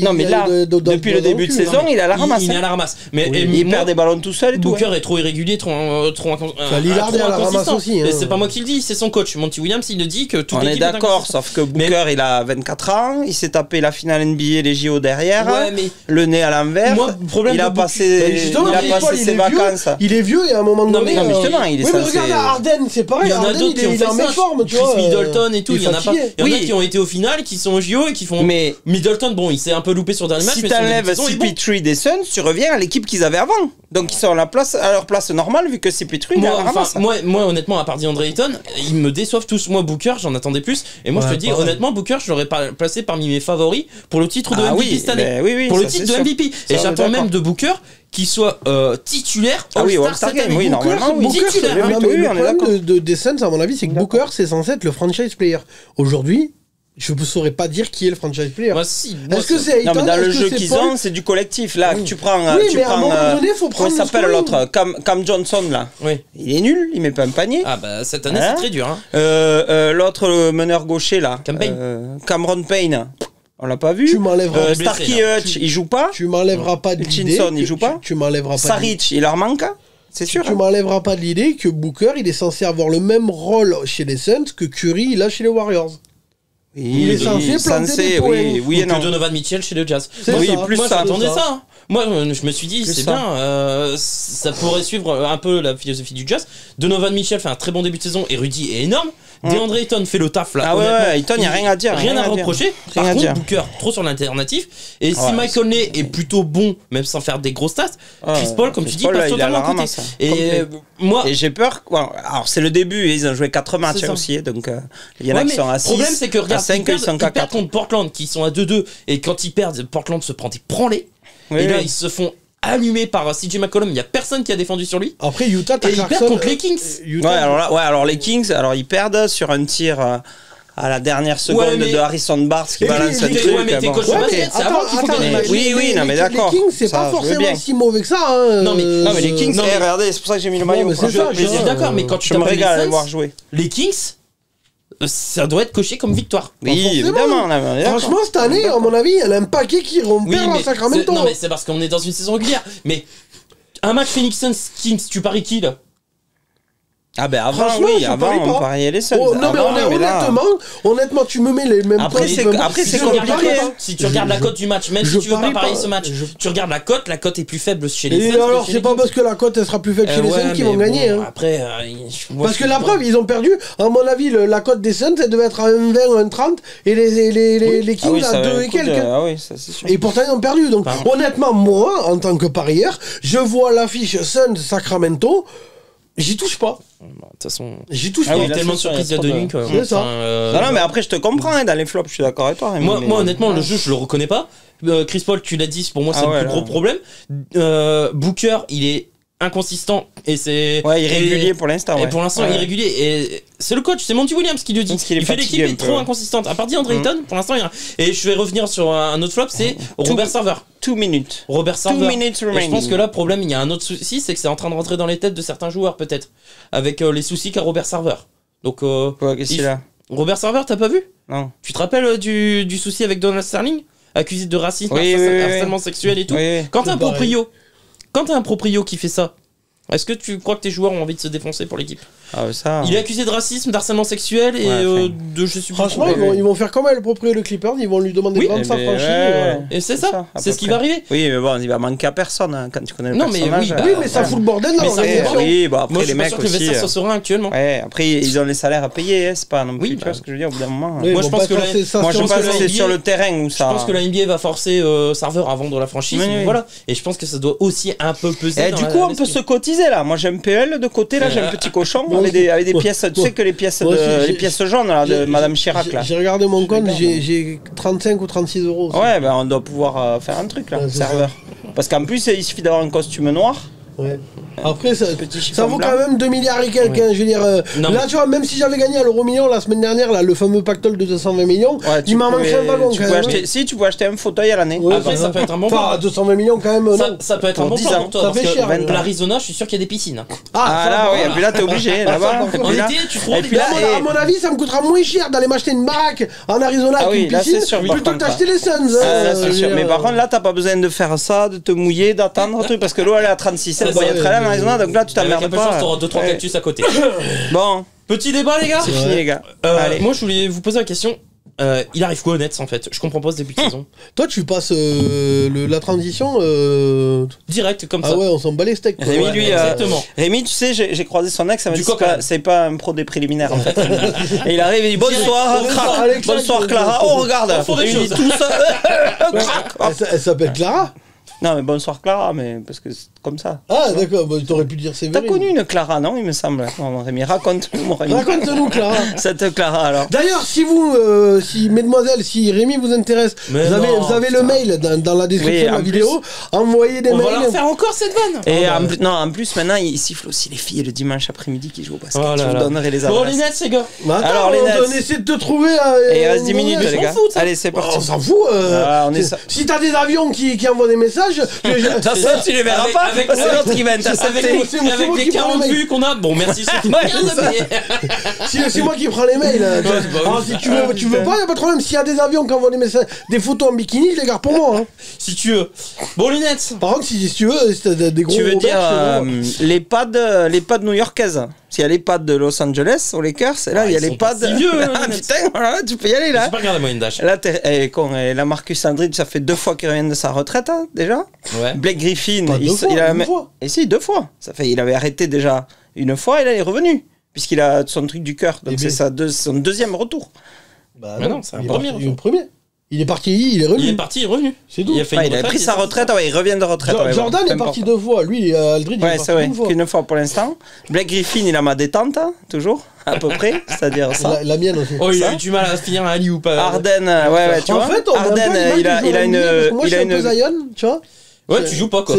Non, mais là, depuis le début de saison, il est à la ramasse. Il est à la ramasse. Mais Oui. et Il moi, perd des ballons tout seul et tout. Booker hein. est trop irrégulier, trop Lillard est à la ramasse inconsistant. aussi, hein. Et c'est pas moi qui le dis, c'est son coach. Monty Williams, il le dit que tout On est d'accord, sauf que Booker, il a 24 ans, il s'est tapé la finale NBA et les JO derrière, Ouais, mais le nez à l'envers, Moi, le problème il a de Booker- passé, Justement, il a Chris passé Paul, ses il est vacances. vieux, il est vieux et à un moment Non, donné. mais justement, il est Oui, mais censé- regarde Harden, c'est pareil. il y en a Harden, d'autres qui ont il fait est en ça. méforme, tu Chris vois. Middleton et tout, il y en a pas. fatigué. Il y en a Oui. qui ont été au final, qui sont au JO et qui font. Mais Middleton, bon, il s'est un peu loupé sur le dernier match. si mais son début t'enlèves de saison est bon. CP3 des Suns, tu reviens à l'équipe qu'ils avaient avant. Donc ils sont à leur place normale vu que CP3 il est à Moi, la ramasse. moi, honnêtement, à part DeAndre Ayton, ils me déçoivent tous. Moi, Booker, j'en attendais plus. Et moi, Ouais, je te dis, pareil. honnêtement, Booker, je l'aurais pas placé parmi mes favoris pour le titre de Ah MVP oui, cette année. ben oui, pour le ça, titre c'est de sûr. MVP. Ça, Et on est j'attends même d'accord. de Booker qu'il soit titulaire Ah oui, All-Star All-Star cette Game, année. oui, Booker, normalement, oui. Booker, titulaire. c'est- oui, non, mais oui, le on est problème d'accord. des Suns, à mon avis, c'est que Booker, c'est censé être le franchise player. Aujourd'hui, je ne saurais pas dire qui est le franchise player. Moi, si, moi, Est-ce que c'est Non, Ayton? mais dans le Est-ce que jeu c'est qu'ils Paul ont, c'est du collectif. Là, tu prends. Oui, tu mais à un prends, moment donné, faut comment prendre il le s'appelle scoring. l'autre Cam Johnson, là. Oui. Il est nul, il met pas un panier. Ah, bah, cette année, Hein c'est très dur. Hein. L'autre le meneur gaucher, là. Cam Payne. Cameron Payne. On l'a pas vu. Tu m'enlèveras. blessé, Starkey là. Hutch, il joue pas. Tu m'enlèveras pas de l'idée. Hutchinson, il que- joue pas. Tu m'enlèveras pas. de Saric, il leur manque. C'est sûr. Tu m'enlèveras pas de l'idée que Booker, il est censé avoir le même rôle chez les Suns que Curry, il a chez les Warriors. Il est censé planter des points. Oui et Ou non. que Donovan Mitchell chez le Jazz. C'est Oui, ça. plus Moi, ça. j'attendais C'est ça. ça. Hein. Moi, je me suis dit, Plus c'est ça. bien, ça pourrait suivre un peu la philosophie du Jazz. Donovan Mitchell fait un très bon début de saison et Rudy est énorme. DeAndre Ayton fait le taf là. Ah ouais, honnêtement. ouais, Ayton, y a rien à dire, Rien à rien à dire. reprocher. Rien Par à contre, dire. Booker, trop sur l'alternatif. Et si Ouais, Mike Conley est plutôt bon, même sans faire des grosses stats, Chris Paul, comme Chris tu dis, Paul, passe là, il est à totalement la à côté. ramasse, hein. Et Complet. moi, Et j'ai peur. Bon, alors, c'est le début, ils ont joué 4 matchs C'est ça. aussi. Donc, il y en a ouais, qui mais sont à le 6. problème, c'est que regarde, à 5, ils sont ils qu'à perdent 4. contre Portland, qui sont à 2-2. Et quand ils perdent, Portland se prend des branlés. Oui, Et là, oui. ils se font allumer par CJ McCollum. Il n'y a personne qui a défendu sur lui. Après, Utah, t'as Et ils Clarkson. perdent contre les Kings. Utah, Ouais, alors les Kings, alors ils perdent sur un tir à la dernière seconde mais- de Harrison Barnes qui Et balance un les- truc. ouais, mais t'es bon. coach de Ouais, basket, mais c'est avant qu'il faut attends, gagner le mais match. Oui, non, mais d'accord. Les Kings, c'est Ça, pas je veux forcément bien. si mauvais que ça. Hein. Non, mais Les Kings, Non, mais- regardez, c'est pour ça que j'ai mis le Non, maillot. mais quoi. c'est ça, Je suis d'accord, mais quand tu Je me tapes les régale à les Suns, voir jouer. les Kings, ça doit être coché comme victoire. Oui, forcément. évidemment. on est d'accord. Franchement, cette année, à mon avis, il y en a un paquet qui vont Oui, perdre à mais Sacramento. non, mais c'est parce qu'on est dans une saison régulière. Mais un match Phoenix Suns Kings, tu paries qui là? Ah ben avant, Franchement, oui, je avant parie on pas. pariait les Suns. Oh, non, mais Avant, là- honnêtement, tu me mets les mêmes Après, points, c'est- tu peux- après, Si c'est tu regardes la compliqué. cote, si tu regardes la cote du match, même Je si tu veux pas parie parier pas. ce match, Je- tu regardes la cote est plus faible chez les Et Suns. alors, que chez c'est les pas Kings. parce que la cote elle sera plus faible chez les Ouais, Suns qu'ils mais vont gagner. bon, Hein. Après, moi, Parce je que la suis preuve, ils ont perdu. À mon avis, la cote des Suns, elle devait être à 1,20 ou 1,30 et les Ah Kings oui, à ça 2 avait et un coup de- quelques. Ah oui, ça c'est sûr. Et pourtant, ils ont perdu. Donc, Pardon. honnêtement, moi, en tant que parieur, je vois l'affiche Suns Sacramento, j'y touche pas. De toute façon, J'y touche Ah pas. il y oui, a là, tellement de c'est sûr, surprises il y a il y a trop deux de- nuits, quoi. C'est ça. Non, non, mais après je te comprends, hein, dans les flops, je suis d'accord avec toi. Rémi, Moi, mais- moi, honnêtement, le jeu, je le reconnais pas. Chris Paul, tu l'as dit, pour moi, c'est Ah ouais, le plus là. gros problème. Booker, il est inconsistant et c'est. Ouais, irrégulier et- pour l'instant. Et ouais. pour l'instant, Ouais. irrégulier. Et c'est le coach, c'est Monty Williams qui le dit. Parce qu'il est Il fait fatigué l'équipe un est peu, trop ouais. inconsistante. À part DeAndre Ayton, pour l'instant, il y a. Et je vais revenir sur un autre flop, c'est Robert Sarver. 2 minutes. Robert 2 Sarver. minutes Et je pense remaining. que là, problème, il y a un autre souci, c'est que c'est en train de rentrer dans les têtes de certains joueurs, peut-être. Avec les soucis qu'a Robert Sarver. Donc, Ouais, qu'est-ce qu'il a Robert Sarver, t'as pas vu? Non. Tu te rappelles du souci avec Donald Sterling? Accusé de racisme, Oui, harcèlement sexuel et tout. Oui, oui. Quand t'as un C'est pareil. proprio qui fait ça, est-ce que tu crois que tes joueurs ont envie de se défoncer pour l'équipe? ça. Il est accusé de racisme, d'harcèlement sexuel et de je suis Franchement, ils vont faire comme le propriétaire de Clippers, ils vont lui demander de vendre sa franchise. Et c'est ça, c'est ce qui va arriver. Oui, mais bon, il va manquer à personne hein, quand tu connais le personnage. Oui, mais ça fout le bordel dans l'organisation. Oui, bon, après moi, les mecs sûr que aussi. les vestiaires sont sereins actuellement. Ouais, après ils ont les salaires à payer, c'est pas non plus. Tu vois ce que je veux dire au bout d'un moment. Moi, je pense que c'est sur le terrain où ça. Je pense que la NBA va forcer Serveur à vendre la franchise. Voilà. Et je pense que ça doit aussi un peu peser. Du coup, on peut se cotiser là. Moi, j'ai un PL de côté là, j'ai un petit cochon avec des pièces. Tu sais que les pièces jaunes là de Madame Chirac là. J'ai regardé mon compte, j'ai 35 ou 36 euros. Ouais, ben on doit pouvoir faire un truc là, serveur. Parce qu'en plus, il suffit d'avoir un costume noir. Ouais. Après, ça vaut quand même 2 milliards et quelques. Hein, je veux dire, là, tu vois, même si j'avais gagné à l'euro-million la semaine dernière, là, le fameux pactole de 220 millions, il m'en manquerait un wagon. Si, tu peux acheter un fauteuil à l'année. Après, ça peut être un bon plan. Enfin, 220 millions quand même. Ça peut être un bon plan pour toi. Ça fait cher. L'Arizona, je suis sûr qu'il y a des piscines. Ah là, oui, et puis là, t'es obligé. Là-bas, en été, tu trouves des à mon avis, ça me coûtera moins cher d'aller m'acheter une baraque en Arizona avec une piscine plutôt que d'acheter les Suns. C'est sûr. Mais par contre, là, t'as pas besoin de faire ça, de te mouiller, d'attendre, parce que l'eau, elle est à 36. Elle va être là en Arizona, donc là, tu t'emmerdes pas. T'auras 2-3 cactus à côté. Bon. Petit débat, les gars. C'est fini, les gars. Moi, je voulais vous poser la question. Il arrive quoi au Nets en fait? Je comprends pas ce début de saison. Toi, tu passes la transition direct comme ça. Ah ouais, on s'en bat les steaks. Rémi, lui, exactement. Rémi, tu sais, j'ai croisé son ex, ça m'a dit c'est pas un pro des préliminaires en fait. Et il arrive et dit bonsoir, bonsoir Clara. Oh regarde, réunit tous. Elle s'appelle Clara. Non mais bonsoir Clara, mais parce que c'est comme ça. Ah d'accord, bah, t'aurais pu dire Sévérine. T'as connu une Clara, non, il me semble. Non, Rémi, raconte-nous, mon Rémi. Raconte-nous Clara. Cette Clara alors. D'ailleurs, si vous, si mesdemoiselles, si Rémi vous intéresse, vous avez le mail dans la description de la vidéo. Envoyez des mails. On va leur faire encore cette vanne. Et en plus maintenant il siffle aussi les filles le dimanche après-midi qui jouent au basket. Je vous donnerai les adresses. Bon les Nets les gars. Alors les Nets. On essaie de te trouver. Et il reste 10 minutes les gars. Allez c'est parti. On s'en fout. Si t'as des avions qui envoient des messages. Ça, tu les verras pas. C'est l'autre qui va intercepter. Avec les 40 vues qu'on a. Bon, merci. C'est moi qui prends les mails. Alors, si tu veux pas, y a pas de problème. S'il y a des avions qui envoient des messages, des photos en bikini, je les garde pour moi. Si tu veux. Bon, les Nets. Par contre, si tu veux, si t'as des gros. Tu veux dire les pads new-yorkaises. S'il y a les pads de Los Angeles aux Lakers, et là il y a les pads. C'est vieux. Putain, voilà, tu peux y aller là. J'ai pas regardé la moyenne d'âge. Là, la Marcus Aldridge, ça fait 2 fois qu'il revient de sa retraite déjà. Ouais. Blake Griffin, une fois. Et si 2 fois. Ça fait, il avait arrêté déjà une fois et là il est revenu puisqu'il a son truc du cœur. Donc c'est son 2e retour. Bah non, c'est un premier. Il est parti, il est revenu. Il est parti, il est revenu. C'est tout. Il a pris sa retraite, il revient de retraite. Jordan est parti 2 fois, lui, Aldridge, il est parti une fois. Qu'une fois pour l'instant. Blake Griffin, il a ma détente, toujours, à peu près, c'est-à-dire ça. La mienne aussi. Oh, il a eu du mal à finir un alley ou pas. Harden, tu vois. En fait, Harden, il a une. Moi, je suis un peu Zion, tu vois. Ouais, tu joues pas quoi.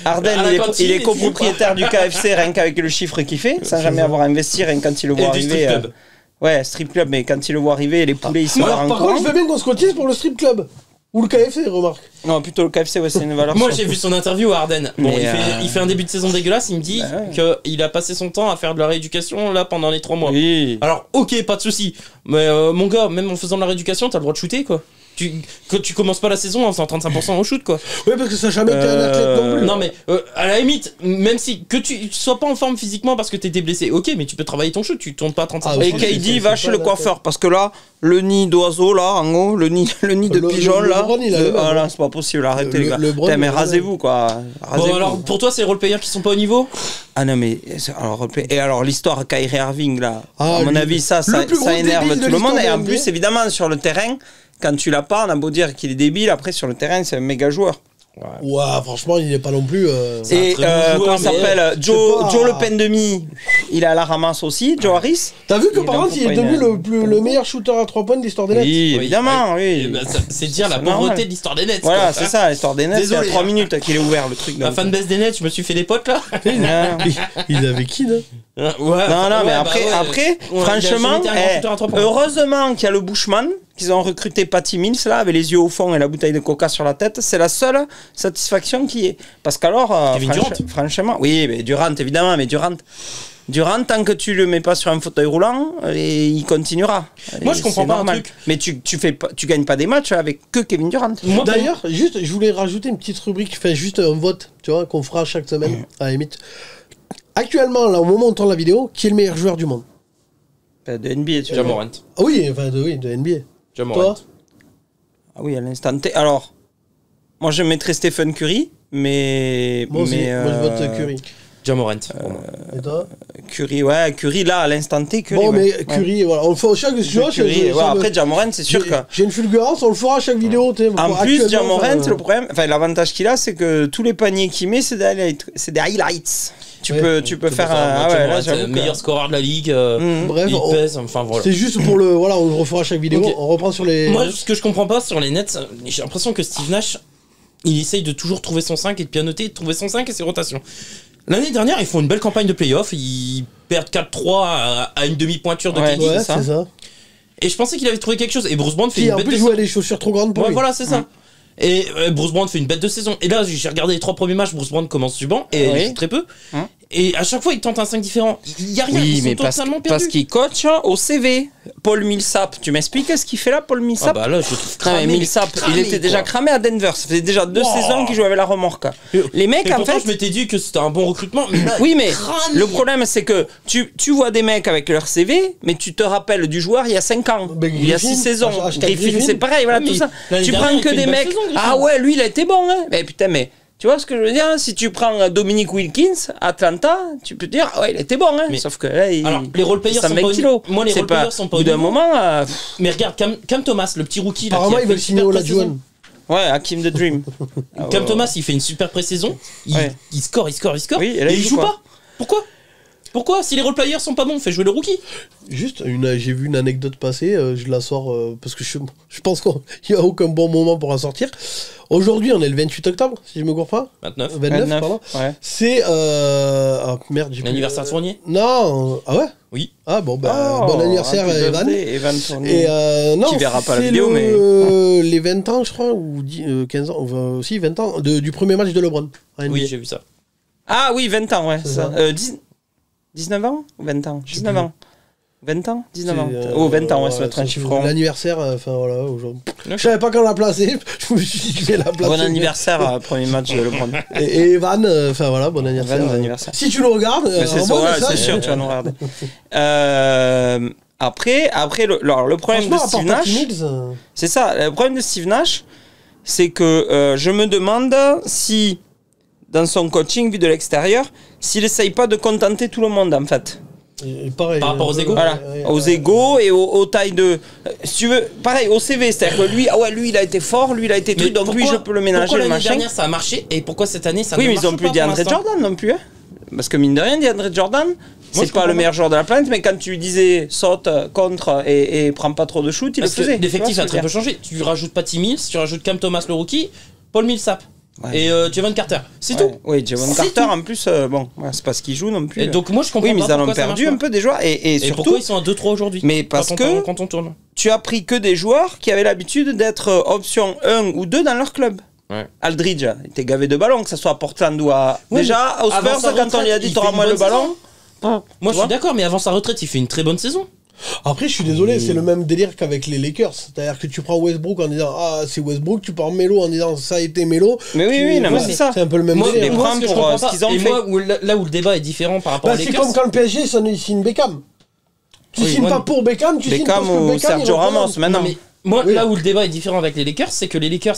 Harden, il est copropriétaire du KFC rien qu'avec le chiffre qu'il fait, sans jamais avoir investi, rien quand il le voit arriver. Ouais, strip club, mais quand il le voit arriver, les poulets ils sont Par contre, je veux bien qu'on se cotise pour le strip club. Ou le KFC, remarque. Non, plutôt le KFC, c'est une valeur. Moi, j'ai vu son interview à Harden. Bon, il fait un début de saison dégueulasse. Il me dit qu'il a passé son temps à faire de la rééducation là pendant les 3 mois. Oui. Alors, ok, pas de souci. Mais mon gars, même en faisant de la rééducation, t'as le droit de shooter quoi. Tu commences pas la saison en faisant 35% au shoot quoi. Oui, parce que ça n'a jamais été un athlète non plus. Non mais à la limite, même si que tu sois pas en forme physiquement parce que t'étais blessé, ok, mais tu peux travailler ton shoot, tu tournes pas à 35%. Et KD va chez le coiffeur parce que là, le nid d'oiseau là, en haut, le nid de pigeon là. Ah là, c'est pas possible, arrêtez les gars. Putain, mais rasez-vous quoi. Bon alors pour toi, c'est les role-players qui sont pas au niveau. Ah non mais alors l'histoire Kyrie Irving là, à mon avis ça énerve tout le monde et en plus évidemment sur le terrain. Quand tu l'as pas, on a beau dire qu'il est débile, après sur le terrain, c'est un méga joueur. Ouais, franchement, il est pas non plus. Et comment il s'appelle Joe Le Pen demi, il est à la ramasse aussi, Joe Harris. T'as vu que par contre, il est devenu le meilleur shooter à 3 points de l'histoire des Nets. Oui, évidemment, oui. Ben, c'est dire la pauvreté de l'histoire des Nets. Voilà, c'est ça, l'histoire des Nets. Il y a 3 minutes qu'il est ouvert le truc. La fanbase des Nets, je me suis fait des potes là. Il avait qui là? Non, mais après, franchement, heureusement qu'il y a le Bushman, qu'ils ont recruté Patty Mills là, avec les yeux au fond et la bouteille de coca sur la tête. C'est la seule satisfaction qui est. Parce qu'alors, franchement, oui, mais Durant évidemment, mais Durant, tant que tu le mets pas sur un fauteuil roulant, il continuera. Moi, je comprends pas normal. Un truc. Mais tu gagnes pas des matchs avec que Kevin Durant. D'ailleurs, juste, je voulais rajouter une petite rubrique, juste un vote, tu vois, qu'on fera chaque semaine, à la limite. Actuellement, là, au moment où on tourne la vidéo, qui est le meilleur joueur du monde? De NBA, tu Ja vois. Morant. Ah oui, enfin, de NBA. Ja Morant. Toi? Ah oui, à l'instant T. Alors, moi je mettrais Stephen Curry, mais. Moi aussi, mais, moi je vote Curry. Ja Morant. pour moi. Et toi? Curry là, à l'instant T, Curry. Bon, ouais. mais Curry, voilà, on le fait à chaque vidéo. Curry, ouais, après, Ja Morant, c'est sûr que. J'ai une fulgurance, on le fera à chaque vidéo. En plus, Ja Morant, le problème, enfin, l'avantage qu'il a, c'est que tous les paniers qu'il met, c'est des highlights. Tu Ouais. peux faire Ja un. Ah ouais, là, Morant, j'avoue. meilleur scoreur de la ligue. Bref, Il pèse, enfin voilà. c'est juste pour le. Voilà, on le refera à chaque vidéo. Ok. On reprend sur les. Moi, ce que je comprends pas sur les Nets, j'ai l'impression que Steve Nash, il essaye de toujours trouver son 5 et de pianoter, de trouver son 5 et ses rotations. L'année dernière, ils font une belle campagne de playoff, ils perdent 4-3 à une demi-pointure de Ouais. KD. Ouais, c'est ça. c'est ça. Et je pensais qu'il avait trouvé quelque chose. Et Bruce Brown fait Qui une en bête plus de jouait saison. des chaussures trop grandes pour Ouais, lui. voilà, c'est ça. Et Bruce Brown fait une bête de saison. Et là, j'ai regardé les 3 premiers matchs, Bruce Brown commence du banc, et Oui. il joue très peu. Hein. Et à chaque fois, il tente un 5 différent. Il y a rien, Oui, ils mais sont totalement perdus. parce qu'il coach au CV. Paul Millsap, tu m'expliques ce qu'il fait là, Paul Ah Millsap? bah là, je le trouve Non, cramé. mais Millsap, cramé, il était déjà quoi. cramé à Denver. Ça faisait déjà 2 saisons qu'il jouait avec la remorque. Les mecs, Et en pourtant, fait. je m'étais dit que c'était un bon recrutement. Mais là, Oui, mais cramé. le problème, c'est que tu vois des mecs avec leur CV, mais tu te rappelles du joueur il y a 5 ans, Ben, il y a Griffin, 6 saisons. hashtag Griffin, Griffin. c'est pareil, voilà, Ouais, tout mais ça. l'année Tu dernière, prends il que fait des une belle mecs. saison, Griffin. Ah ouais, lui, il a été bon, hein. Mais putain, mais. Tu vois ce que je veux dire? Si tu prends Dominic Wilkins, Atlanta, tu peux te dire, ouais, il était bon, hein. Mais- Sauf que là, il. Alors, les role players sont 120 pas au kilos. niveau. Moi, les C'est role players sont pas Au au bout d'un niveau. moment, Mais regarde, Cam Thomas, le petit rookie. Là, Apparemment, qui a ils fait veulent une signer super Ola pré-saison. Juan. ouais, Hakim the Dream. Cam Thomas, il fait une super pré-saison. Ouais. Il score. Oui, et là, et il il joue joue pas. Pourquoi? Si les role players sont pas bons, fais jouer le rookie. Juste, j'ai vu une anecdote passer, je la sors parce que je pense qu'il n'y a aucun bon moment pour en sortir. Aujourd'hui, on est le 28 octobre, si je me gourre pas. 29. 29, pardon. Ouais. C'est. Ah merde, j'ai plus- L'anniversaire de Fournier. Non, ah ouais? Oui. Ah bon, bah, Oh, bon anniversaire, happy Evan. birthday, Evan Fournier. Et non, Qui verra pas la c'est vidéo, les 20 ans, je crois, ou 15 ans, enfin, aussi 20 ans, du premier match de LeBron. en NBA. Oui, j'ai vu ça. Ah oui, 20 ans, ouais. C'est Ça. ça. 19 ans ou 20 ans? Je sais 19 plus. ans. 20 ans? 19 ans. C'est, Oh, 20 ans, ouais, ça doit être un c'est chiffre rond. L'anniversaire, enfin voilà, aujourd'hui. Ok. Je savais pas quand la placer, je me suis dit que je vais la placer. Bon anniversaire, premier match de LeBron. Et Evan, enfin voilà, bon anniversaire. Evan, bon anniversaire. Si tu nous regardes, Mais c'est envoie un ouais, message. c'est sûr, tu vas nous regarder. Après le problème de Franchement, à part Steve Patty Nash, Mills, c'est ça, le problème de Steve Nash, c'est que je me demande si, dans son coaching vu de l'extérieur, s'il essaye pas de contenter tout le monde, en fait. et pareil. Par rapport aux égos. Voilà, aux égos et aux tailles de. Si tu veux, pareil, au CV, c'est-à-dire que lui, ah ouais, lui il a été fort, lui il a été truc, donc lui je peux le ménager, Pourquoi le l'année machin. dernière ça a marché et pourquoi cette année ça Oui, ne mais marche ils ont pas plus pour DeAndre l'instant Jordan non plus. Hein. Parce que mine de rien, DeAndre Jordan, je c'est pas comprends le pas. meilleur joueur de la planète, mais quand tu lui disais saute, contre et prends pas trop de shoot, il Parce le que faisait. l'effectif Tu vois a ce que très je peu veux dire. changé. Tu rajoutes Patty Mills, tu rajoutes Cam Thomas le rookie, Paul Millsap Ouais. et Javon Carter. C'est Ouais. tout. Oui, Javon C'est Carter tout. en plus, bon, ouais, c'est pas ce qu'il joue non plus. Et donc moi je comprends oui, mais pas ils en ont pourquoi ça perdu marche un pas. peu des joueurs et Et surtout, pourquoi ils sont à 2-3 aujourd'hui? Mais parce que- quand on tourne. tu as pris que des joueurs qui avaient l'habitude d'être option 1 ou 2 dans leur club. Ouais. Aldridge, il était gavé de ballons, que ce soit à Portland ou à. Ouais, déjà, mais aux avant Spurs, sa quand on retraite, lui a dit il t'auras fait une moins le bonne ballon. Moi Tu je vois suis d'accord, mais avant sa retraite il fait une très bonne saison. Après, je suis désolé, c'est le même délire qu'avec les Lakers. C'est-à-dire que tu prends Westbrook en disant ah c'est Westbrook, tu prends Melo en disant ça a été Melo. Mais oui, non, mais Ouais, c'est ça. C'est un peu le même Moi, délire. mais moi, prends ce que je pour, comprends ce pas, qu'ils ont et fait. moi là où le débat est différent par rapport Bah, aux c'est Lakers. comme quand le PSG signe Beckham. Tu Oui, signes ouais, pas mais- pour Beckham, tu signes parce Beckham que ou Beckham Sergio il Ramos, représente. maintenant. Non, mais moi, Oui. là où le débat est différent avec les Lakers, c'est que les Lakers,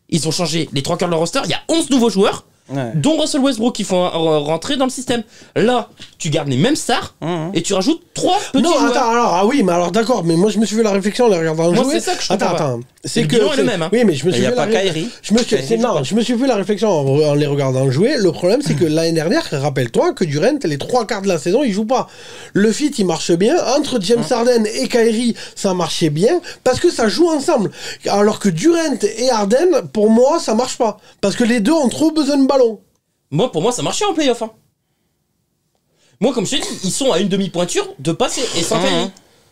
ils ont changé les 3 quarts de leur roster. Il y a 11 nouveaux joueurs, Ouais. dont Russell Westbrook, qui font rentrer dans le système. Là, tu gardes les mêmes stars et tu rajoutes 3 petits Non, joueurs. attends, alors, ah oui, mais alors d'accord, mais moi je me suis fait la réflexion en les regardant Moi, jouer. c'est ça que je comprends pas. C'est Le que. bilan est le c'est- même, hein. Oui, mais je me Il suis y a fait pas la Kyrie. Je me suis, Kyrie c'est- joue non, pas. je me suis fait la réflexion en les regardant jouer. Le problème, c'est que l'année dernière, rappelle-toi que Durant, les 3 quarts de la saison, il joue pas. Le fit, il marche bien. Entre James Harden et Kyrie, ça marchait bien parce que ça joue ensemble. Alors que Durant et Harden, pour moi, ça marche pas. Parce que les deux ont trop besoin de ballon. Moi, pour moi, ça marchait en playoff. Hein. Moi, comme je t'ai dit, ils sont à une demi-pointure de passer et sans Kyrie.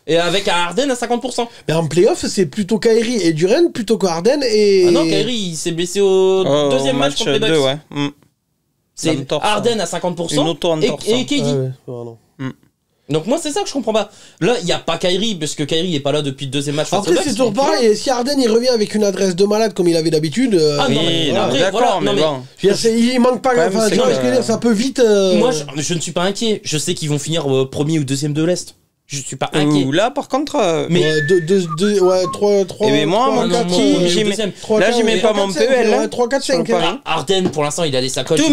Et avec un Harden à 50%. Mais en playoff, c'est plutôt Kyrie et Durant plutôt que Harden et. Ah non, Kyrie, il s'est blessé au deuxième match contre les Bucks. 2, ouais. C'est Une torse, Harden à 50% Une auto-entorse, et hein. KD. Ah ouais, voilà. Donc moi c'est ça que je comprends pas. Là il y a pas Kyrie parce que Kyrie est pas là depuis le deuxième match. Après, c'est toujours pareil. Et si Harden il revient avec une adresse de malade comme il avait d'habitude. Ah non, mais après, d'accord, voilà, mais non, mais- bon. Je veux dire, il manque pas. Quand même, Enfin, c'est tu vois que- ce que je veux dire, ça peut vite. Moi je ne suis pas inquiet. Je sais qu'ils vont finir premier ou deuxième de l'Est. Je suis pas inquiet. Ouh, là, par contre. Mais- Ouais, 3, Eh ben, moi, 3, mon 4, petit, premier ou j'y mets- deuxième. là, j'y mets pas mon PEL. Là. 3, 4, 5. Harden pour l'instant il a des sacoches. 2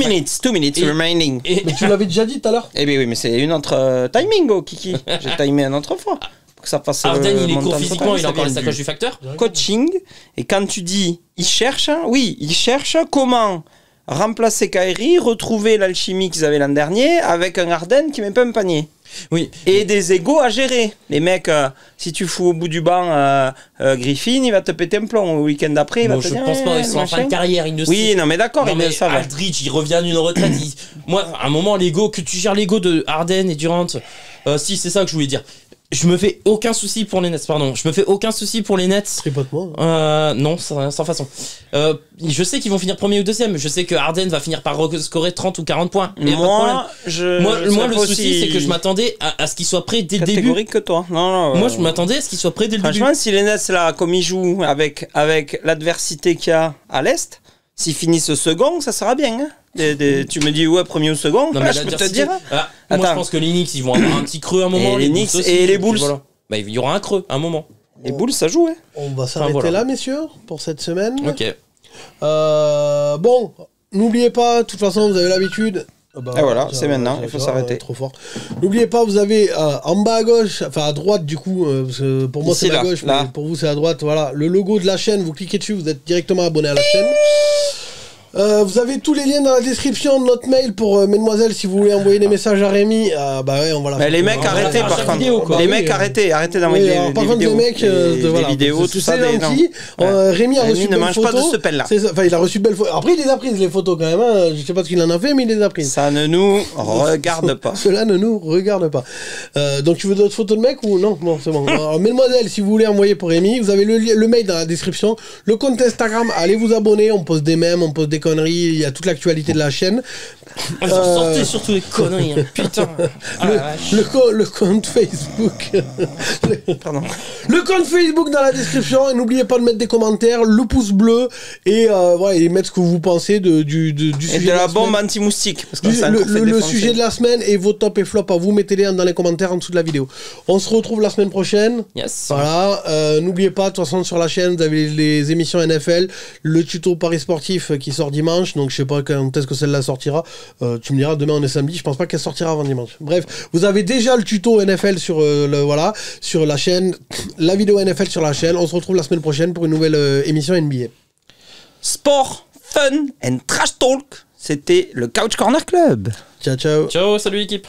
minutes Et- remaining. Et- Mais tu l'avais déjà dit tout à l'heure. Eh bien oui, mais c'est une autre timing, oh Kiki. J'ai timé un autre fois. Pour que ça fasse Harden il est montant court de physiquement, total, il a ça encore les vient sacoches du du facteur. coaching. Et quand tu dis il cherche, oui, il cherche comment remplacer Kyrie, retrouver l'alchimie qu'ils avaient l'an dernier avec un Harden qui met pas un panier. Oui. Et des égos à gérer. Les mecs, si tu fous au bout du banc Griffin, il va te péter un plomb. Au week-end d'après, il va Bon, te je dire, pense pas, ils sont en fin de machin. carrière, ils ne Oui, non, mais d'accord, Non ils mais le savent. Aldridge, il revient d'une retraite. Moi, à un moment, l'ego, que tu gères l'ego de Harden et Durant, si c'est ça que je voulais dire. Je me fais aucun souci pour les Nets, pardon. Je me fais aucun souci pour les Nets. Tripote-moi. Non, sans façon. Je sais qu'ils vont finir premier ou deuxième. Je sais que Harden va finir par scorer 30 ou 40 points. Et y a pas de problème. Moi, le souci, c'est que je m'attendais à ce qu'il soit prêt dès le début. Catégorique que toi. Non, Moi, je m'attendais à ce qu'il soit prêt dès le début. franchement, si les Nets, là, comme ils jouent avec l'adversité qu'il y a à l'Est, s'ils finissent second, ça sera bien. Hein. Tu me dis, ouais, premier ou second, Non, là, mais je peux te l'adversité- dire. moi, je Attends. pense que les Knicks, ils vont avoir un petit creux à un moment. Et les Knicks aussi, et les puis Bulls. voilà. Bah, il y aura un creux à un moment. Les Bulls, ça joue, hein. On va s'arrêter voilà. là, messieurs, pour cette semaine. Ok. Bon, n'oubliez pas, de toute façon, vous avez l'habitude. Et voilà, c'est maintenant, il faut s'arrêter. Trop fort. N'oubliez pas, vous avez en bas à gauche, enfin à droite du coup, parce que pour moi c'est Ici, à là, gauche, là. mais pour vous c'est à droite, voilà, le logo de la chaîne, vous cliquez dessus, vous êtes directement abonné à la chaîne. Vous avez tous les liens dans la description de notre mail pour mesdemoiselles si vous voulez envoyer des messages à Rémi. Bah ouais, on va la Mais les mecs, on va arrêtez faire par chaque contre. vidéo, quoi. Les Oui, mecs, arrêtez d'envoyer Oui, des, alors, par des contre, vidéos. les mecs, des voilà, vidéos, tout ça. c'est gentil. Ouais. Rémi a Rémi reçu ne de belles mange pas de photos. ce pelle-là. C'est ça. Enfin, il a reçu de belles photos. Après, il les a prises, les photos quand même. Hein. Je sais pas ce qu'il en a fait, mais il les a prises. Ça ne nous regarde pas. Cela ne nous regarde pas. Donc, tu veux d'autres photos de mecs ou non? Bon, c'est bon. Alors, mesdemoiselles, si vous voulez envoyer pour Rémi, vous avez le mail dans la description. Le compte Instagram, allez vous abonner. On poste des mèmes, on poste des conneries. Il y a toute l'actualité de la chaîne. Ils ont sorti surtout les conneries. Hein. Putain. Ah, la vache. Le compte Facebook. Pardon. Le compte Facebook dans la description. Et n'oubliez pas de mettre des commentaires, le pouce bleu et voilà, et mettre ce que vous pensez du Et sujet de la bombe semaine. anti-moustique. Parce que Du- ça le sujet de la semaine et vos tops et flops à vous, mettez-les dans les commentaires en dessous de la vidéo. On se retrouve la semaine prochaine. Yes. Voilà, n'oubliez pas, de toute façon sur la chaîne vous avez les émissions NFL, le tuto Paris sportif qui sort dimanche, donc je sais pas quand est-ce que celle-là sortira, tu me diras, demain on est samedi, je pense pas qu'elle sortira avant dimanche. Bref, vous avez déjà le tuto NFL sur, sur la chaîne, la vidéo NFL sur la chaîne, on se retrouve la semaine prochaine pour une nouvelle émission NBA. Sport, fun and trash talk. C'était le Couch Corner Club. Ciao ciao. Ciao, salut l'équipe.